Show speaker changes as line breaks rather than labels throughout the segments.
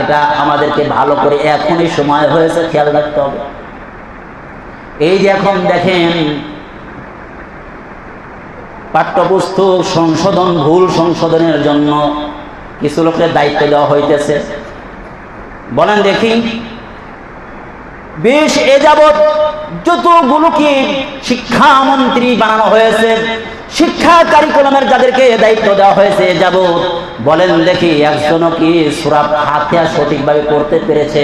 এটা আমাদেরকে ভালো করে এখনই সময় হয়েছে খেয়াল রাখতে হবে। এই যে এখন দেখেন পাঠ্যপুস্তক সংশোধন, ভুল সংশোধনের জন্য কিছু লোকের দায়িত্ব দেওয়া হইতেছে। বলেন দেখি, বেশ এ যাবৎ যতগুলোকে শিক্ষামন্ত্রী বানানো হয়েছে, শিক্ষা কারিকুলামের যাদেরকে দায়িত্ব দেওয়া হয়েছে এ যাবৎ, বলেন দেখি একজনও কি সূরা ফাতিহা সঠিকভাবে পড়তে পেরেছে?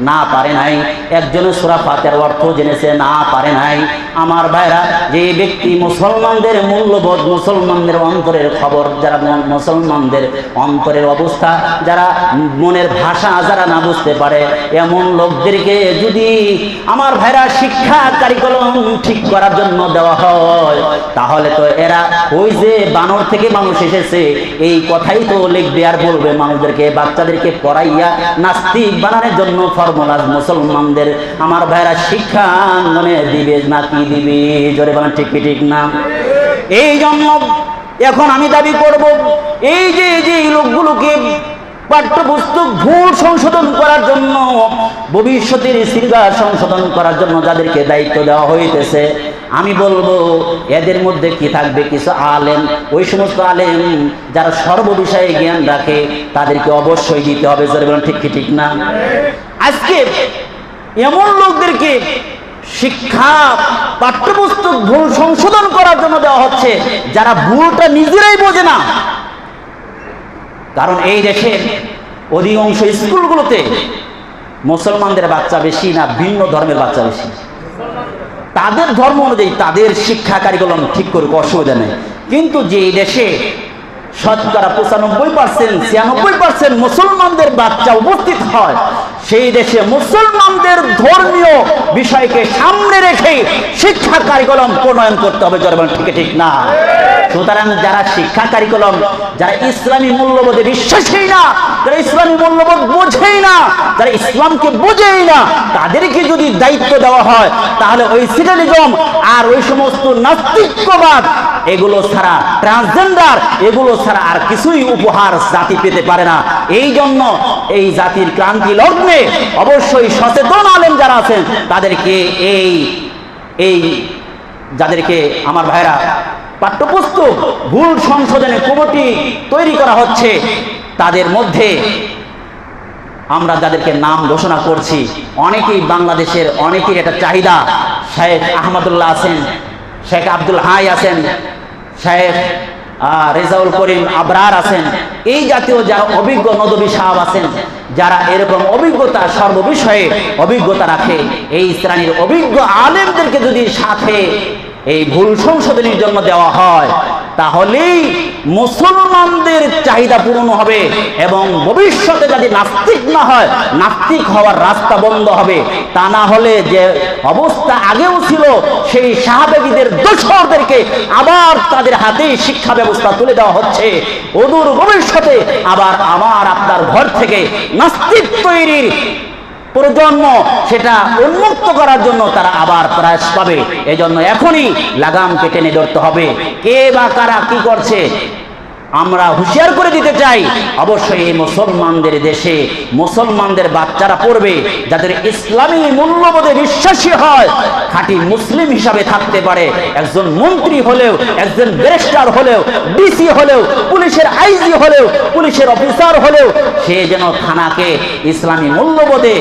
না পারে নাই। একজনও সূরা ফাতিহার অর্থ জেনেছে? না পারে নাই। আমার ভাইরা, যে ব্যক্তি মুসলমানদের মূল্যবোধ, মুসলমানদের অন্তরের খবর, যারা মুসলমানদের অন্তরের অবস্থা, যারা মনের ভাষা যারা না বুঝতে পারে, এমন লোকদেরকে যদি আমার ভাইরা শিক্ষা কারিকুলাম ঠিক করার জন্য দেওয়া হয়, তাহলে তো এরা ওই যে বানর থেকে মানুষ এসেছে এই কথাই তো লিখবে আর বলবে মানুষদেরকে, বাচ্চাদেরকে পড়াইয়া নাস্তিক বানানোর জন্য ফর্মুলা মুসলমানদের আমার ভাইরা শিক্ষা আঙ্গনে দিবে নাকি দিবে? জোরে বলেন ঠিক কি ঠিক না? এই জন্য এখন আমি দাবি করব, এই যে লোকগুলোকে পাঠ্যপুস্তক ভুল সংশোধন করার জন্য, ভবিষ্যতের সিলেবাস সংশোধন করার জন্য যাদেরকে দায়িত্ব দেওয়া হইতেছে, আমি বলবো এদের মধ্যে কি থাকবে? কিছু আলেম, ওই সমস্ত আলেম যারা সর্ববিষয়ে জ্ঞান রাখে তাদেরকে অবশ্যই দিতে হবে। জোরে বলেন ঠিক কি ঠিক না? আজকে এমন লোকদেরকে শিক্ষা পাঠ্যপুস্তক ভুল সংশোধন করার জন্য দেওয়া হচ্ছে যারা ভুলটা নিজেরাই বোঝে না। কারণ এই দেশের অধিকাংশ স্কুলগুলোতে মুসলমানদের বাচ্চা বেশি না ভিন্ন ধর্মের বাচ্চা বেশি? তাদের ধর্ম অনুযায়ী তাদের শিক্ষা কারিকুলাম ঠিক করুক, অসুবিধা নেই। কিন্তু যে দেশে শতকরা 95%, 96% মুসলমানদের বাচ্চা উপস্থিত হয়, সেই দেশে মুসলমানদের ধর্মীয় বিষয়কে সামনে রেখে শিক্ষা কারিকুলাম প্রণয়ন করতে হবে। জোরে বলেন ঠিক ঠিক না? সুতরাং যারা শিক্ষা কারিকুলাম, যারা ইসলামী মূল্যবোধে বিশ্বাসী না, যারা ইসলামী মূল্যবোধ বোঝেই না, যারা ইসলামকে বোঝেই না, তাদেরকে যদি দায়িত্ব দেওয়া হয়, তাহলে ওই সিটালিজম আর ওই সমস্ত নাস্তিকবাদ, এগুলো ছাড়া, ট্রান্সজেন্ডার, এগুলো ছাড়া আর কিছুই উপহার জাতি পেতে পারে না। এই জন্য এই জাতির ক্রান্তি লগ্নে অবশ্যই সচেতন আলেম যারা আছেন তাদেরকে এই যাদেরকে আমার ভাইরা পাঠ্যপুস্তক ভুল সংশোধনের কমিটি তৈরি করা হচ্ছে, তাদের মধ্যে আমরা যাদেরকে নাম ঘোষণা করছি, অনেকেই বাংলাদেশের, অনেকের এটা চাহিদা। শেখ আহমদুল্লাহ আছেন, শেখ আব্দুল হাই আছেন, শেখ রেজাউল করিম আবরার আছেন, এই জাতীয় যারা অভিজ্ঞ নদবী সাহেব আছেন, যারা এরকম অভিজ্ঞতা, সর্ববিষয়ে অভিজ্ঞতা রাখে, এই শ্রেণীর অভিজ্ঞ আলেমদেরকে যদি সাথে এই ভুল সংশোধনের জন্য দেওয়া হয়, তাহলেই মুসলমানদের চাহিদা পূরণ হবে এবং ভবিষ্যতে যদি নাস্তিক না হয়, নাস্তিক হওয়ার রাস্তা বন্ধ হবে। তা না হলে যে অবস্থা আগেও ছিল, সেই সাহাবেগীদের দোসরদেরকে আবার তাদের হাতেই শিক্ষা ব্যবস্থা তুলে দেওয়া হচ্ছে। অদূর ভবিষ্যতে আবার আমার আপনার ঘর থেকে নাস্তিক তৈরির প্রজন্ম, সেটা উন্মুক্ত করার জন্য তারা আবার প্রয়াস পাবে। এই জন্য এখনই লাগামকে টেনে ধরতে হবে। কে বা কারা কি করছে আমরা হুঁশিয়ার করে দিতে চাই। অবশ্যই এই মুসলমানদের দেশে মুসলমানদের বাচ্চারা পড়বে যাদের ইসলামী মূল্যবোধে বিশ্বাসী হয়, খাঁটি মুসলিম হিসাবে থাকতে পারে। একজন মন্ত্রী হলেও, একজন ব্যারিস্টার হলেও, ডিসি হলেও, পুলিশের আইজি হলেও, পুলিশের অফিসার হলেও, সে যেন থানাকে ইসলামী মূল্যবোধে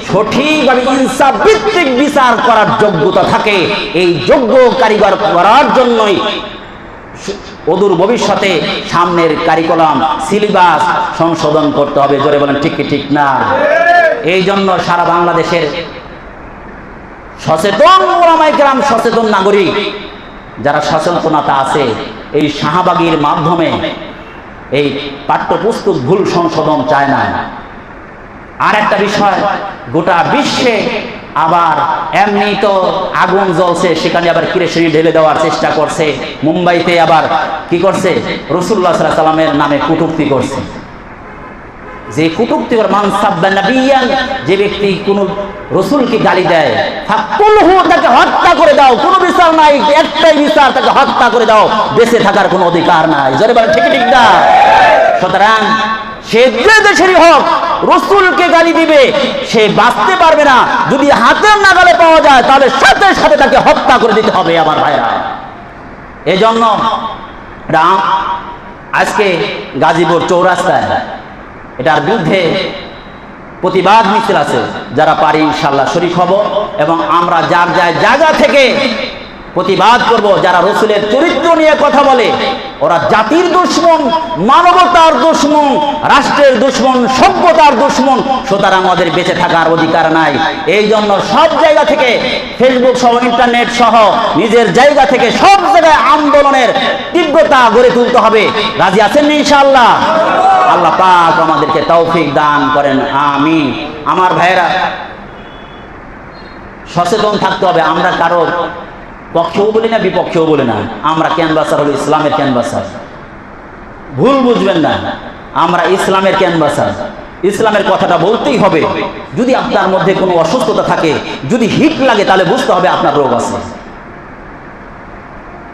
সঠিকভাবে ইনসাফ ভিত্তিক বিচার করার যোগ্যতা থাকে। এই যোগ্য কারিগর করার জন্যই অদূর ভবিষ্যতে সামনের কারিকুলাম, সিলেবাস সংশোধন করতে হবে। জোরে বলেন ঠিক কি ঠিক না? এই জন্য সারা বাংলাদেশের সচেতন ওলামায়ে কেরাম, সচেতন নাগরিক যারা সচেতনতা আছে, এই শাহবাগীর মাধ্যমে এই পাঠ্যপুস্তক ভুল সংশোধন চায় না। আর একটা বিষয়, গোটা বিশ্বে আবার এমনি তো আগুন জ্বলছে, সেখানে আবার কিরোসিন ঢেলে দেওয়ার চেষ্টা করছে। মুম্বাইতে আবার কি করছে? রাসূলুল্লাহ সাল্লাল্লাহু আলাইহি সাল্লামের নামে কটূক্তি করছে। যে কটূক্তি করে, মান সাব্বা নাবিয়ান, যে ব্যক্তি কোন রাসূলকে গালি দেয়, ফাকুলহু, তাকে হত্যা করে দাও। কোনো বিচার নাই, একটাই বিচার, তাকে হত্যা করে দাও, বেঁচে থাকার কোনো অধিকার নাই। জোরে বলেন ঠিক ঠিক না? সুতরাং সে যে দেশেরই হোক রসুলকে গালি দিবে, সে বাঁচতে পারবে না। যদি হাতের নাগালে পাওয়া যায় তাহলে সাথে সাথে তাকে হত্যা করে দিতে হবে আমার ভাইরা। এই জন্য আজকে গাজীপুর চৌরাস্তায় এটার বিরুদ্ধে প্রতিবাদ মিছিল আছে। যারা পারি ইনশাআল্লাহ শরীক হব এবং আমরা যার যার জায়গা থেকে প্রতিবাদ করব। যারা রসুলের চরিত্র নিয়ে কথা বলে ওরা জাতির দুশমন, মানবতার দুশমন, রাষ্ট্রের দুশমন, সভ্যতার দুশমন। সুতরাং ওদের বেঁচে থাকার অধিকার নাই। এই জন্য সব জায়গা থেকে, ফেসবুক সহ, ইন্টারনেট সহ, নিজের জায়গা থেকে সব জায়গায় আন্দোলনের তীব্রতা গড়ে তুলতে হবে। রাজি আছেন ইনশাআল্লাহ? আল্লাহ পাক আমাদেরকে তৌফিক দান করেন, আমিন। আমার ভাইয়েরা, সচেতন থাকতে হবে। আমরা কারো পক্ষেও বলি না, বিপক্ষেও বলি না। আমরা ক্যানভাসার হলো ইসলামের ক্যানভাসার, ভুল বুঝবেন না। আমরা ইসলামের ক্যানভাসার, ইসলামের কথাটা বলতেই হবে। যদি আপনার মধ্যে কোনো অসুস্থতা থাকে, যদি হিট লাগে, তাহলে বুঝতে হবে আপনার রোগ আছে।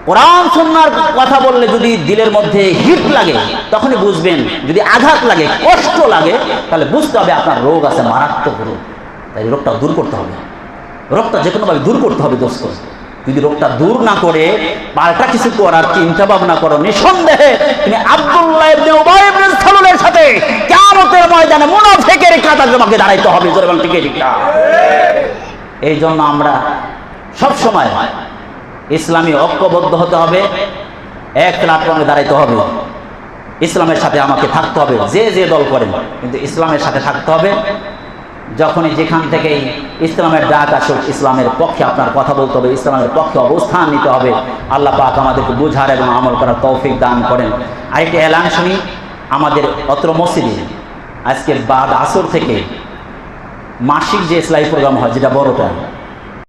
কোরআন সুন্নাহর কথা বললে যদি দিলের মধ্যে হিট লাগে তখনই বুঝবেন। যদি আঘাত লাগে, কষ্ট লাগে, তাহলে বুঝতে হবে আপনার রোগ আছে, মারাত্মক রোগ। তাই রোগটা দূর করতে হবে, রোগটা যে কোনোভাবে দূর করতে হবে দোস্ত। যদি রোগটা দূর না করে পাল্টা কিছু করার চিন্তা ভাবনা করো, নিঃসন্দেহে তুমি আব্দুল্লাহ ইবনে উবাই ইবনে সালুলের সাথে কিয়ামতের ময়দানে মুনাফিকের কাতারে তোমাকে দাঁড়াইতে হবে। জোরে বল, ঠিক না? এই জন্য আমরা সব সময় ইসলামী ঐক্যবদ্ধ হতে হবে, এক প্ল্যাটফর্মে দাঁড়াইতে হবে। ইসলামের সাথে আমাকে থাকতে হবে, যে যে দল করেন, কিন্তু ইসলামের সাথে থাকতে হবে। যখনই যেখান থেকেই ইসলামের ডাক আসুক, ইসলামের পক্ষে আপনার কথা বলতে হবে, ইসলামের পক্ষে অবস্থান নিতে হবে। আল্লাহ পাক আমাদেরকে বুঝার এবং আমল করার তৌফিক দান করেন। আরেকটি এলান শুনি। আমাদের অত্র মসজিদে আজকে বাদ আসর থেকে মাসিক যে ইসলামী প্রোগ্রাম হয়, যেটা বড়টা,